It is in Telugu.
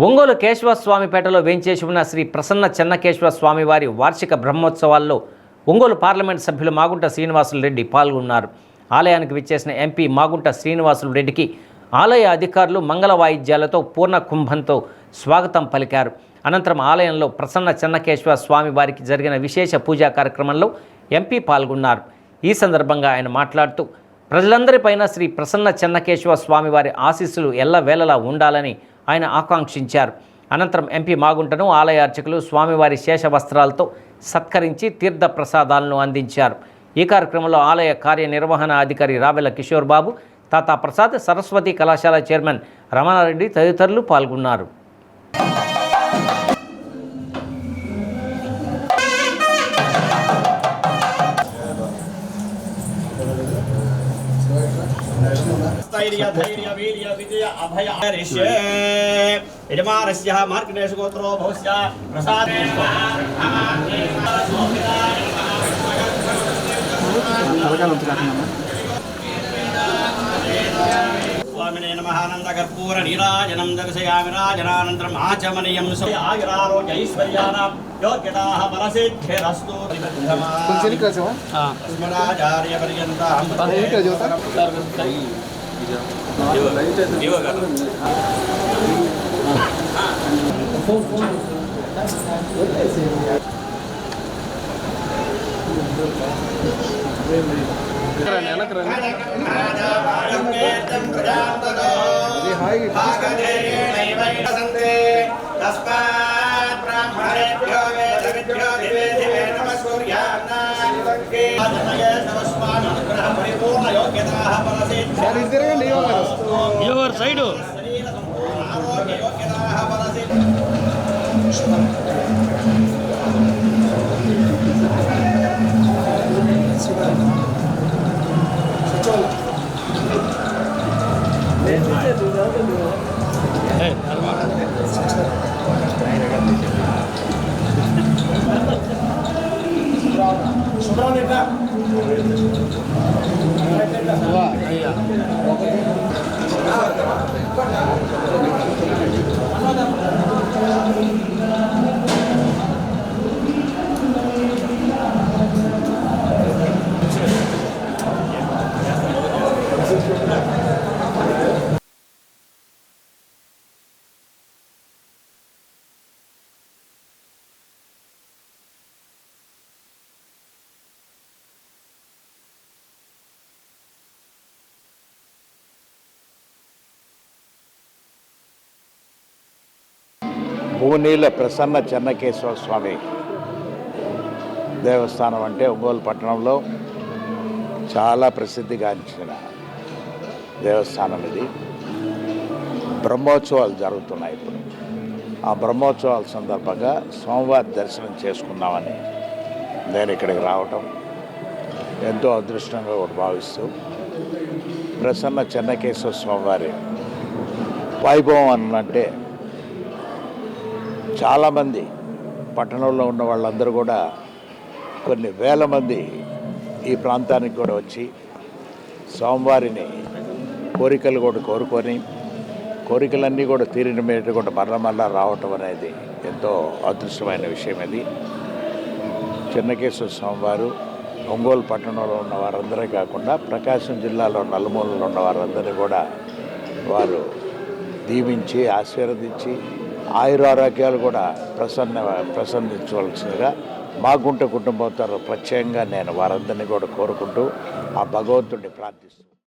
ఒంగోలు కేశవస్వామిపేటలో వేంచేసి ఉన్న శ్రీ ప్రసన్న చెన్నకేశవ స్వామివారి వార్షిక బ్రహ్మోత్సవాల్లో ఒంగోలు పార్లమెంట్ సభ్యులు మాగుంట శ్రీనివాసులు రెడ్డి పాల్గొన్నారు. ఆలయానికి విచ్చేసిన ఎంపీ మాగుంట శ్రీనివాసులు రెడ్డికి ఆలయ అధికారులు మంగళ వాయిద్యాలతో పూర్ణ కుంభంతో స్వాగతం పలికారు. అనంతరం ఆలయంలో ప్రసన్న చెన్నకేశవ స్వామివారికి జరిగిన విశేష పూజా కార్యక్రమంలో ఎంపీ పాల్గొన్నారు. ఈ సందర్భంగా ఆయన మాట్లాడుతూ ప్రజలందరిపైన శ్రీ ప్రసన్న చెన్నకేశవ స్వామివారి ఆశీస్సులు ఎల్లవేళలా ఉండాలని ఆయన ఆకాంక్షించారు. అనంతరం ఎంపీ మాగుంటను ఆలయ అర్చకులు స్వామివారి శేష వస్త్రాలతో సత్కరించి తీర్థ ప్రసాదాలను అందించారు. ఈ కార్యక్రమంలో ఆలయ కార్యనిర్వహణ అధికారి రావెల కిషోర్ బాబు, తాతా ప్రసాద్, సరస్వతి కళాశాల చైర్మన్ రమణారెడ్డి తదితరులు పాల్గొన్నారు. स्थैर्य धैर्य वीर्य विजय अभय ऋष्य यजमानस्य मार्कण्डेय गोत्रो भवस्य प्रसादे स्वामिने नमः आनंद कर्पूर नीराजनं दर्शयामि राजनानन्तरम् आचमनीयं आयुरारोग्य ऐश्वर्याणां योग्यताः परसिद्धिरस्तु अस्मदाचार्य पर्यन्तां Your side. భూనీల ప్రసన్న చెన్నకేశవ స్వామి దేవస్థానం అంటే ఒంగోలు పట్టణంలో చాలా ప్రసిద్ధిగాంచిన దేవస్థానం ఇది. బ్రహ్మోత్సవాలు జరుగుతున్నాయి ఇప్పుడు. ఆ బ్రహ్మోత్సవాల సందర్భంగా స్వామివారి దర్శనం చేసుకుందామని నేను ఇక్కడికి రావటం ఎంతో అదృష్టంగా కూడా భావిస్తూ, ప్రసన్న చెన్నకేశవ స్వామివారి వైభవం అనంటే చాలామంది పట్టణంలో ఉన్న వాళ్ళందరూ కూడా కొన్ని వేల మంది ఈ ప్రాంతానికి కూడా వచ్చి స్వామివారిని కోరికలు కూడా కోరుకొని కోరికలన్నీ కూడా తీరిన మీద కూడా మరల రావటం అనేది ఎంతో అదృష్టమైన విషయం. ఇది చెన్నకేశ్వర స్వామివారు ఒంగోలు పట్టణంలో ఉన్న వారందరే కాకుండా ప్రకాశం జిల్లాలో నలుమూలలో ఉన్న వారందరినీ కూడా వారు దీవించి ఆశీర్వదించి ఆయురారోగ్యాలు కూడా ప్రసన్నించవలసిందిగా మాగుంట కుటుంబంతో ప్రత్యేకంగా నేను వారందరినీ కూడా కోరుకుంటూ ఆ భగవంతుడిని ప్రార్థిస్తున్నాను.